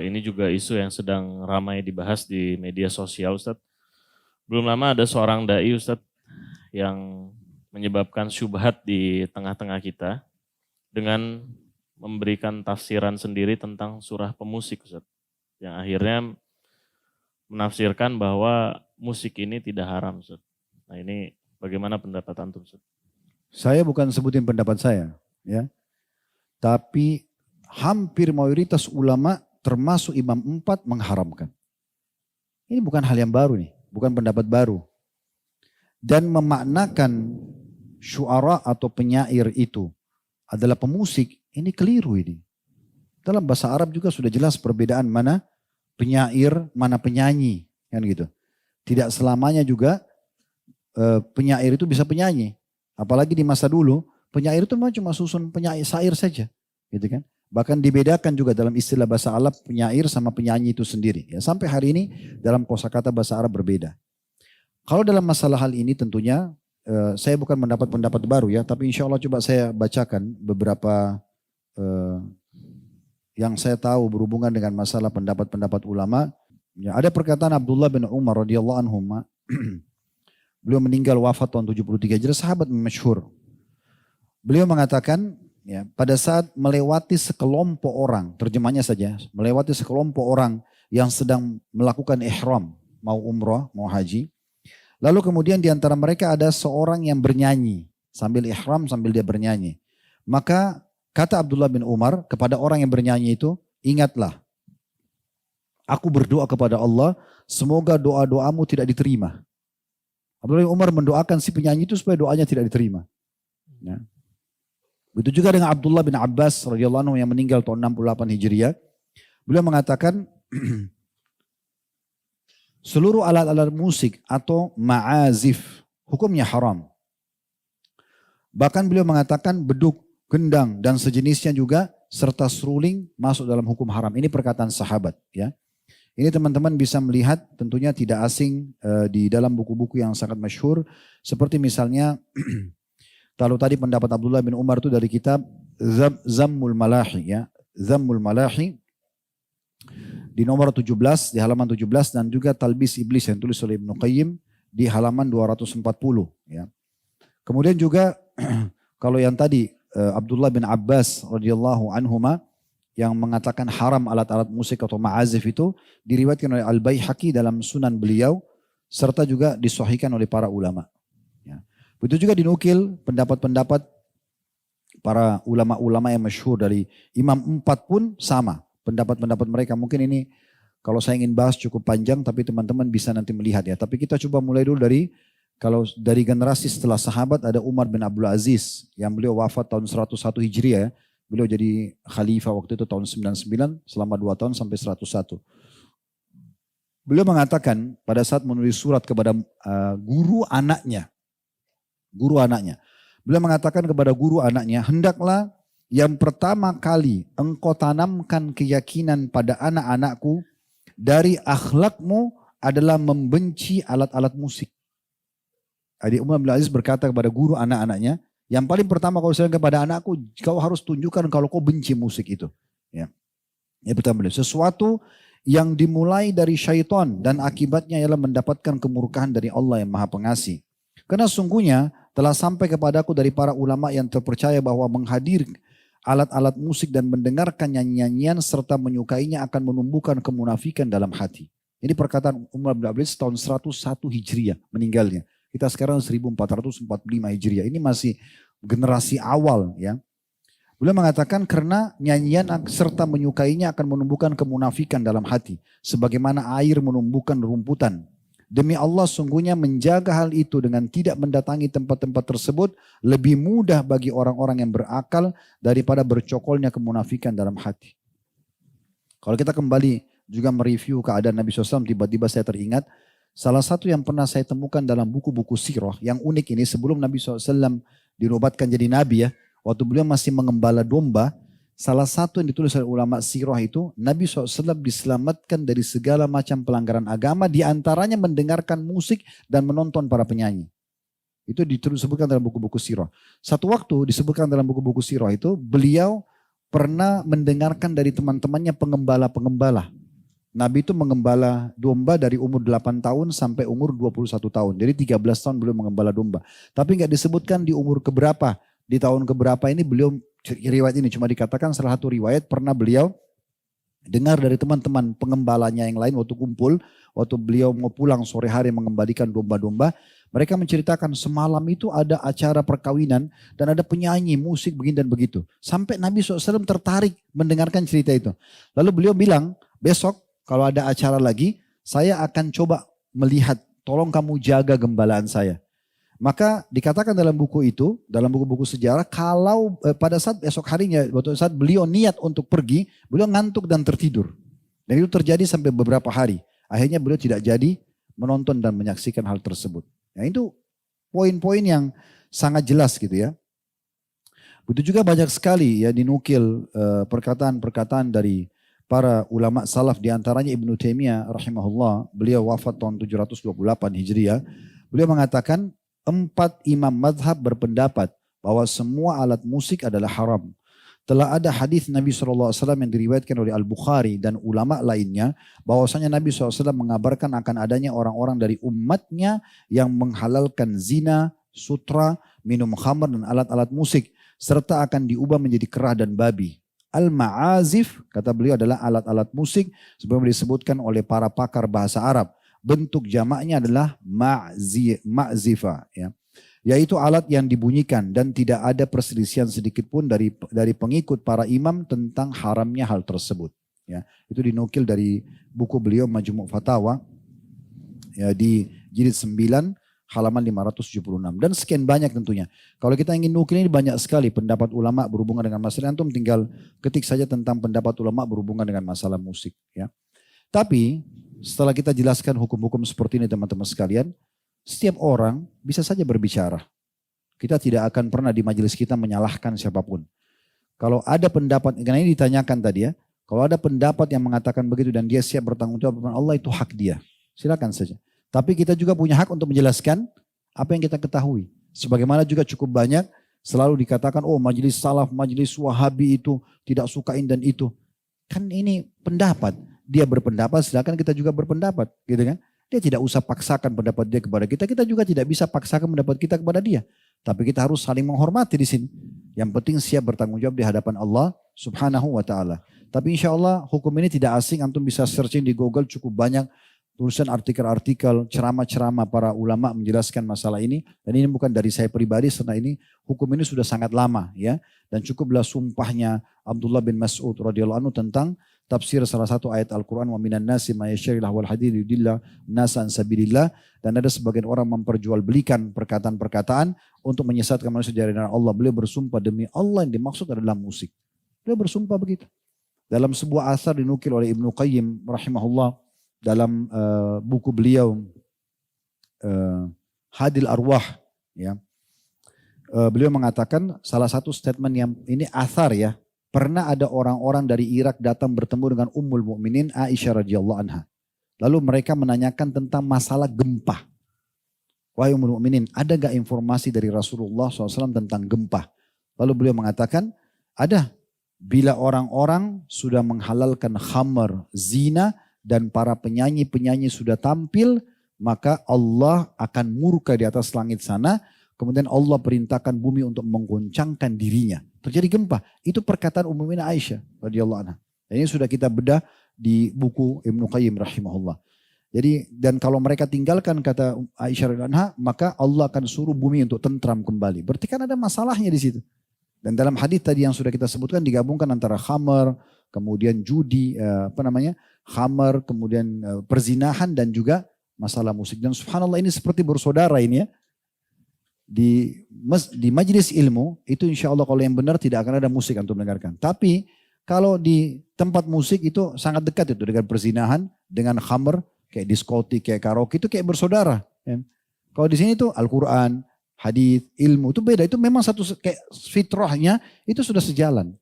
Ini juga isu yang sedang ramai dibahas di media sosial, Ustadz. Belum lama ada seorang dai, Ustadz, yang menyebabkan syubhat di tengah-tengah kita dengan memberikan tafsiran sendiri tentang surah pemusik, Ustadz. Yang akhirnya menafsirkan bahwa musik ini tidak haram, Ustadz. Nah ini bagaimana pendapat antum, Ustadz? Saya bukan sebutin pendapat saya, ya. Tapi hampir mayoritas ulama termasuk Imam 4 mengharamkan. Ini bukan hal yang baru nih, bukan pendapat baru. Dan memaknakan syuara atau penyair itu adalah pemusik, ini keliru ini. Dalam bahasa Arab juga sudah jelas perbedaan mana penyair, mana penyanyi, kan gitu. Tidak selamanya juga penyair itu bisa penyanyi. Apalagi di masa dulu, penyair itu memang cuma susun penyair syair saja, gitu kan. Bahkan dibedakan juga dalam istilah bahasa Arab penyair sama penyanyi itu sendiri. Ya, sampai hari ini dalam kosakata bahasa Arab berbeda. Kalau dalam masalah hal ini tentunya saya bukan mendapat pendapat baru ya, tapi insya Allah coba saya bacakan beberapa yang saya tahu berhubungan dengan masalah pendapat-pendapat ulama. Ya, ada perkataan Abdullah bin Umar radhiyallahu anhu. Beliau meninggal wafat tahun 73 Hijriah, sahabat masyhur. Beliau mengatakan, ya, pada saat melewati sekelompok orang, terjemahnya saja, melewati sekelompok orang yang sedang melakukan ihram, mau umrah, mau haji. Lalu kemudian di antara mereka ada seorang yang bernyanyi, sambil ihram, sambil dia bernyanyi. Maka kata Abdullah bin Umar kepada orang yang bernyanyi itu, ingatlah, aku berdoa kepada Allah, semoga doa-doamu tidak diterima. Abdullah bin Umar mendoakan si penyanyi itu supaya doanya tidak diterima. Ya. Begitu juga dengan Abdullah bin Abbas radhiyallahu anhu yang meninggal tahun 68 Hijriah. Beliau mengatakan seluruh alat-alat musik atau ma'azif hukumnya haram. Bahkan beliau mengatakan beduk, gendang dan sejenisnya juga serta seruling masuk dalam hukum haram. Ini perkataan sahabat, ya. Ini teman-teman bisa melihat tentunya tidak asing di dalam buku-buku yang sangat masyhur. Seperti misalnya, kalau tadi pendapat Abdullah bin Umar itu dari kitab Zammul Malahi. Ya. Zammul Malahi di nomor 17, di halaman 17 dan juga Talbis Iblis yang tulis oleh Ibnu Qayyim di halaman 240. Ya. Kemudian juga kalau yang tadi Abdullah bin Abbas radhiyallahu anhuma yang mengatakan haram alat-alat musik atau ma'azif itu diriwayatkan oleh Al-Baihaqi dalam sunan beliau serta juga disahihkan oleh para ulama. Ya. Begitu juga dinukil pendapat-pendapat para ulama-ulama yang masyhur dari Imam 4 pun sama. Pendapat-pendapat mereka mungkin ini kalau saya ingin bahas cukup panjang tapi teman-teman bisa nanti melihat ya. Tapi kita coba mulai dulu dari kalau dari generasi setelah sahabat ada Umar bin Abdul Aziz yang beliau wafat tahun 101 Hijriah ya. Beliau jadi khalifah waktu itu tahun 99 selama 2 tahun sampai 101. Beliau mengatakan pada saat menulis surat kepada guru anaknya. Beliau mengatakan kepada guru anaknya, hendaklah yang pertama kali engkau tanamkan keyakinan pada anak-anakku dari akhlakmu adalah membenci alat-alat musik. Adik Umar bin Aziz berkata kepada guru anak-anaknya, yang paling pertama kau sampaikan kepada anakku, kau harus tunjukkan kalau kau benci musik itu. Ya. Yang pertama, sesuatu yang dimulai dari syaitan dan akibatnya ialah mendapatkan kemurkaan dari Allah yang Maha Pengasih. Karena sungguhnya telah sampai kepadaku dari para ulama yang terpercaya bahwa menghadir alat-alat musik dan mendengarkan nyanyian serta menyukainya akan menumbuhkan kemunafikan dalam hati. Ini perkataan Umar bin Abdul Aziz tahun 101 Hijriah meninggalnya. Kita sekarang 1445 Hijriah. Ini masih generasi awal ya. Beliau mengatakan karena nyanyian serta menyukainya akan menumbuhkan kemunafikan dalam hati. Sebagaimana air menumbuhkan rumputan. Demi Allah sungguhnya menjaga hal itu dengan tidak mendatangi tempat-tempat tersebut lebih mudah bagi orang-orang yang berakal daripada bercokolnya kemunafikan dalam hati. Kalau kita kembali juga mereview keadaan Nabi SAW, tiba-tiba saya teringat. Salah satu yang pernah saya temukan dalam buku-buku sirah yang unik ini sebelum Nabi SAW dinobatkan jadi Nabi ya. Waktu beliau masih mengembala domba, salah satu yang ditulis oleh ulama sirah itu Nabi SAW diselamatkan dari segala macam pelanggaran agama diantaranya mendengarkan musik dan menonton para penyanyi. Itu disebutkan dalam buku-buku sirah. Satu waktu disebutkan dalam buku-buku sirah itu beliau pernah mendengarkan dari teman-temannya pengembala-pengembala. Nabi itu mengembala domba dari umur 8 tahun sampai umur 21 tahun. Jadi 13 tahun beliau mengembala domba. Tapi nggak disebutkan di umur keberapa. Di tahun keberapa ini beliau, riwayat ini cuma dikatakan salah satu riwayat pernah beliau dengar dari teman-teman pengembalanya yang lain waktu kumpul. Waktu beliau mau pulang sore hari mengembalikan domba-domba. Mereka menceritakan semalam itu ada acara perkawinan dan ada penyanyi, musik begini dan begitu. Sampai Nabi SAW tertarik mendengarkan cerita itu. Lalu beliau bilang, besok kalau ada acara lagi, saya akan coba melihat, tolong kamu jaga gembalaan saya. Maka dikatakan dalam buku itu, dalam buku-buku sejarah, kalau pada saat esok harinya, waktu saat beliau niat untuk pergi, beliau ngantuk dan tertidur. Dan itu terjadi sampai beberapa hari. Akhirnya beliau tidak jadi menonton dan menyaksikan hal tersebut. Nah itu poin-poin yang sangat jelas gitu ya. Begitu juga banyak sekali ya dinukil perkataan-perkataan dari para ulama salaf, diantaranya Ibnu Taimiyah rahimahullah, beliau wafat tahun 728 Hijriah. Beliau mengatakan 4 imam madhab berpendapat bahwa semua alat musik adalah haram. Telah ada hadis Nabi SAW yang diriwayatkan oleh Al-Bukhari dan ulama lainnya, bahwasanya Nabi SAW mengabarkan akan adanya orang-orang dari umatnya yang menghalalkan zina, sutra, minum khamr dan alat-alat musik, serta akan diubah menjadi kerah dan babi. Al-ma'azif, kata beliau, adalah alat-alat musik sebagaimana disebutkan oleh para pakar bahasa Arab. Bentuk jamaknya adalah ma'zifa, ya. Yaitu alat yang dibunyikan dan tidak ada perselisihan sedikit pun dari pengikut para imam tentang haramnya hal tersebut. Ya, itu dinukil dari buku beliau Majmu' Fatawa ya, di jilid 9 halaman 576 dan sekian banyak tentunya. Kalau kita ingin nukil ini banyak sekali pendapat ulama berhubungan dengan masalah, antum tinggal ketik saja tentang pendapat ulama berhubungan dengan masalah musik ya. Tapi setelah kita jelaskan hukum-hukum seperti ini teman-teman sekalian, setiap orang bisa saja berbicara. Kita tidak akan pernah di majelis kita menyalahkan siapapun. Kalau ada pendapat, karena ini ditanyakan tadi ya, kalau ada pendapat yang mengatakan begitu dan dia siap bertanggung jawab depan Allah, itu hak dia. Silakan saja. Tapi kita juga punya hak untuk menjelaskan apa yang kita ketahui. Sebagaimana juga cukup banyak selalu dikatakan, oh majelis salaf, majelis wahabi itu tidak sukain dan itu. Kan ini pendapat. Dia berpendapat, silakan kita juga berpendapat. Gitu kan? Dia tidak usah paksakan pendapat dia kepada kita. Kita juga tidak bisa paksakan pendapat kita kepada dia. Tapi kita harus saling menghormati di sini. Yang penting siap bertanggung jawab di hadapan Allah subhanahu wa ta'ala. Tapi insya Allah hukum ini tidak asing. Antum bisa searching di Google, cukup banyak tulisan artikel-artikel, ceramah-ceramah para ulama menjelaskan masalah ini. Dan ini bukan dari saya pribadi, karena ini hukum ini sudah sangat lama ya. Dan cukuplah sumpahnya Abdullah bin Mas'ud radhiyallahu anhu tentang tafsir salah satu ayat Al-Quran, wa minan nasi ma yashtari lahwal hadits yudillah nasa an sabilillah, dan ada sebagian orang memperjualbelikan perkataan-perkataan untuk menyesatkan manusia dari jalan Allah. Beliau bersumpah demi Allah yang dimaksud adalah musik. Beliau bersumpah begitu. Dalam sebuah asar dinukil oleh Ibnu Qayyim rahimahullah dalam buku beliau Hadil Arwah ya. Beliau mengatakan salah satu statement yang ini asar ya. Pernah ada orang-orang dari Irak datang bertemu dengan Ummul Mukminin Aisyah radhiyallahu anha. Lalu mereka menanyakan tentang masalah gempa. Wahai Ummul Mukminin, ada gak informasi dari Rasulullah SAW tentang gempa? Lalu beliau mengatakan, ada. Bila orang-orang sudah menghalalkan khamar, zina, dan para penyanyi-penyanyi sudah tampil, maka Allah akan murka di atas langit sana. Kemudian Allah perintahkan bumi untuk menggoncangkan dirinya. Terjadi gempa. Itu perkataan Ummul Mukminin Aisyah radhiyallahu anha. Dan ini sudah kita bedah di buku Ibnu Qayyim rahimahullah. Jadi dan kalau mereka tinggalkan kata Aisyah radhiyallahu anha, maka Allah akan suruh bumi untuk tentram kembali. Berarti kan ada masalahnya di situ. Dan dalam hadis tadi yang sudah kita sebutkan digabungkan antara khamar, kemudian judi, khamar, kemudian perzinahan dan juga masalah musik. Dan subhanallah ini seperti bersaudara ini ya. Di majelis ilmu itu insya Allah kalau yang benar tidak akan ada musik untuk mendengarkan. Tapi kalau di tempat musik itu sangat dekat itu dengan perzinahan, dengan khamr, kayak diskotik, kayak karaoke itu kayak bersaudara. Ya. Kalau di sini tuh Al-Quran, hadis, ilmu itu beda. Itu memang satu kayak fitrahnya itu sudah sejalan.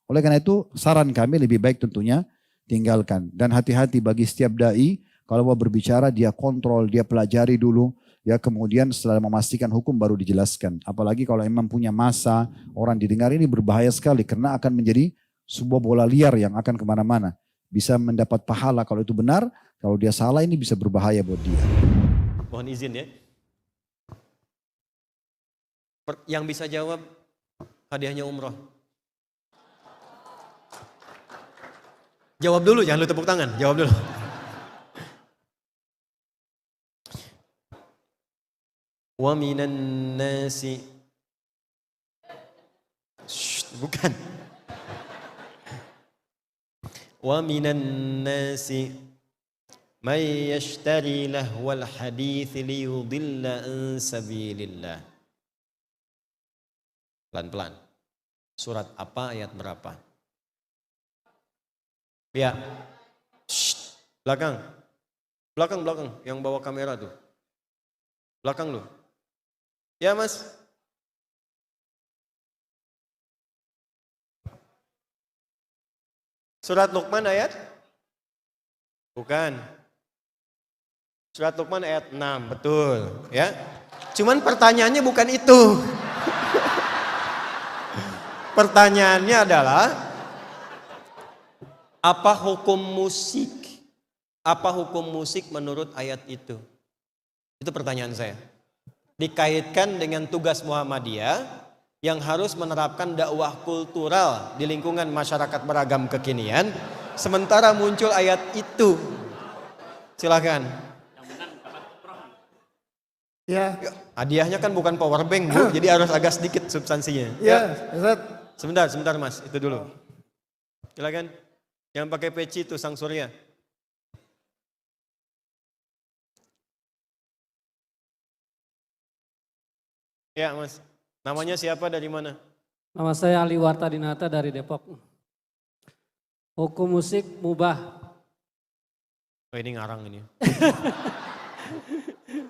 Oleh karena itu saran kami lebih baik tentunya tinggalkan. Dan hati-hati bagi setiap dai kalau mau berbicara dia kontrol, dia pelajari dulu. ya kemudian setelah memastikan hukum baru dijelaskan. Apalagi kalau memang punya masa, orang didengar, ini berbahaya sekali karena akan menjadi sebuah bola liar yang akan kemana-mana. Bisa mendapat pahala kalau itu benar, kalau dia salah ini bisa berbahaya buat dia. Mohon izin ya. Yang bisa jawab hadiahnya umroh. Jawab dulu, jangan lu tepuk tangan, jawab dulu. Wa minan nasi. Bukan. Wa minan nasi may yashtari lahwal hadits liyudilla an sabilillah. Pelan-pelan. Surat apa, ayat berapa? Ya. Belakang. Belakang. Yang bawa kamera tuh. Belakang lu. Ya mas. Surat Luqman ayat? Bukan. Surat Luqman ayat 6, betul. Ya. Cuman pertanyaannya bukan itu. Pertanyaannya adalah, apa hukum musik? Apa hukum musik menurut ayat itu? Itu pertanyaan saya. Dikaitkan dengan tugas Muhammadiyah yang harus menerapkan dakwah kultural di lingkungan masyarakat beragam kekinian. Sementara muncul ayat itu. Silakan. Ya. Hadiahnya kan bukan power bank, Bu, jadi harus agak sedikit substansinya. Ya, Ustaz. Sebentar Mas, itu dulu. Silakan. Yang pakai peci itu Sang Surya. Ya Mas, namanya siapa, dari mana? Nama saya Ali Wartadinata dari Depok. Hukum musik mubah. Oh ini ngarang ini.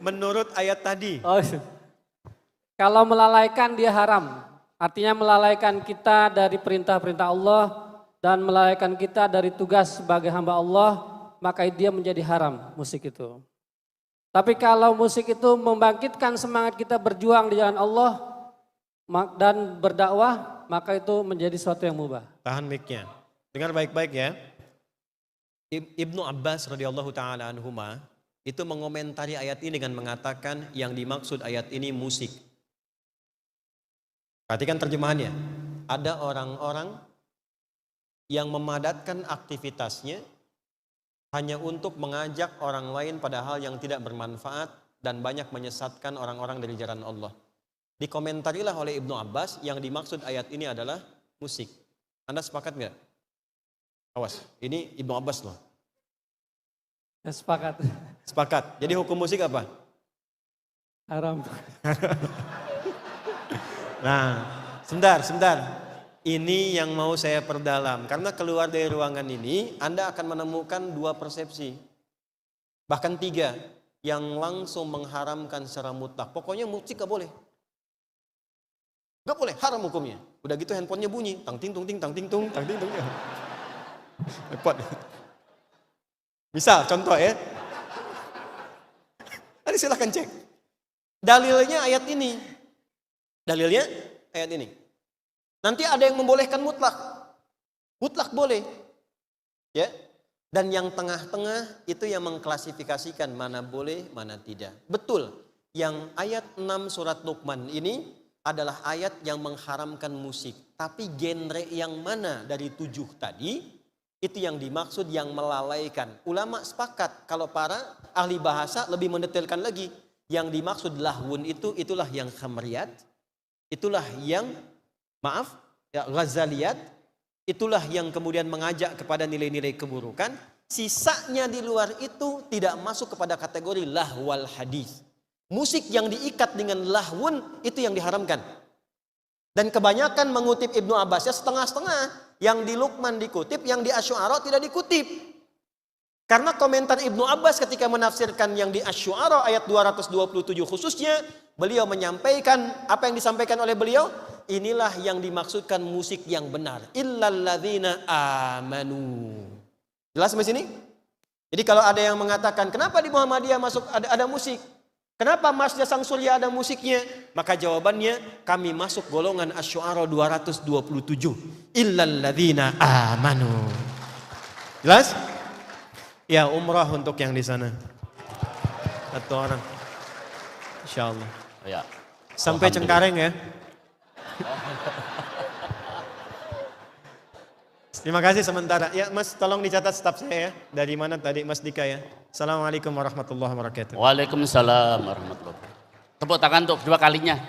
Menurut ayat tadi. Oh, kalau melalaikan dia haram. Artinya melalaikan kita dari perintah-perintah Allah dan melalaikan kita dari tugas sebagai hamba Allah, maka dia menjadi haram musik itu. Tapi kalau musik itu membangkitkan semangat kita berjuang di jalan Allah dan berdakwah, maka itu menjadi sesuatu yang mubah. Tahan mic-nya. Dengar baik-baik ya. Ibnu Abbas radhiyallahu taala anhuma itu mengomentari ayat ini dengan mengatakan yang dimaksud ayat ini musik. Perhatikan terjemahannya. Ada orang-orang yang memadatkan aktivitasnya hanya untuk mengajak orang lain pada hal yang tidak bermanfaat dan banyak menyesatkan orang-orang dari jalan Allah. Dikomentarilah oleh Ibnu Abbas yang dimaksud ayat ini adalah musik. Anda sepakat nggak? Awas, ini Ibnu Abbas loh. Ya, sepakat. Sepakat. Jadi hukum musik apa? Haram. Nah, sebentar. Ini yang mau saya perdalam. Karena keluar dari ruangan ini, Anda akan menemukan dua persepsi. Bahkan tiga. Yang langsung mengharamkan secara mutlak. Pokoknya musik gak boleh. Gak boleh, haram hukumnya. Udah gitu handphonenya bunyi. Tang ting tung ting, tang ting tung, tang ting tung. Repot. Misal, contoh ya. Nanti silahkan cek. Dalilnya ayat ini. Dalilnya ayat ini. Nanti ada yang membolehkan mutlak. Mutlak boleh. Ya. Dan yang tengah-tengah itu yang mengklasifikasikan mana boleh, mana tidak. Betul. Yang ayat 6 surat Luqman ini adalah ayat yang mengharamkan musik. Tapi genre yang mana dari 7 tadi, itu yang dimaksud yang melalaikan. Ulama sepakat kalau para ahli bahasa lebih mendetailkan lagi. Yang dimaksud lahwun itu, itulah yang khamriyat. Itulah yang, ghazaliyat. Itulah yang kemudian mengajak kepada nilai-nilai keburukan. Sisanya di luar itu tidak masuk kepada kategori lahwal hadis. Musik yang diikat dengan lahwun itu yang diharamkan. Dan kebanyakan mengutip Ibnu Abbas ya setengah-setengah. Yang di Luqman dikutip, yang di Asy-Syu'ara tidak dikutip. Karena komentar Ibnu Abbas ketika menafsirkan yang di Asy-Syu'ara ayat 227 khususnya, beliau menyampaikan apa yang disampaikan oleh beliau. Inilah yang dimaksudkan musik yang benar. Illalladzina amanu. Jelas sampai sini? Jadi kalau ada yang mengatakan, kenapa di Muhammadiyah masuk ada musik? Kenapa Masjid Sang Surya ada musiknya? Maka jawabannya, kami masuk golongan Asy-Syu'ara 227. Illal ladzina amanu. Jelas? Ya, umrah untuk yang di sana. Satu orang. Insyaallah. Ya. Sampai Cengkareng ya. Terima kasih sementara. Ya Mas, tolong dicatat staf saya ya. Dari mana tadi Mas Dika ya. Assalamualaikum warahmatullahi wabarakatuh. Waalaikumsalam warahmatullahi wabarakatuh. Tepuk tangan untuk kedua kalinya.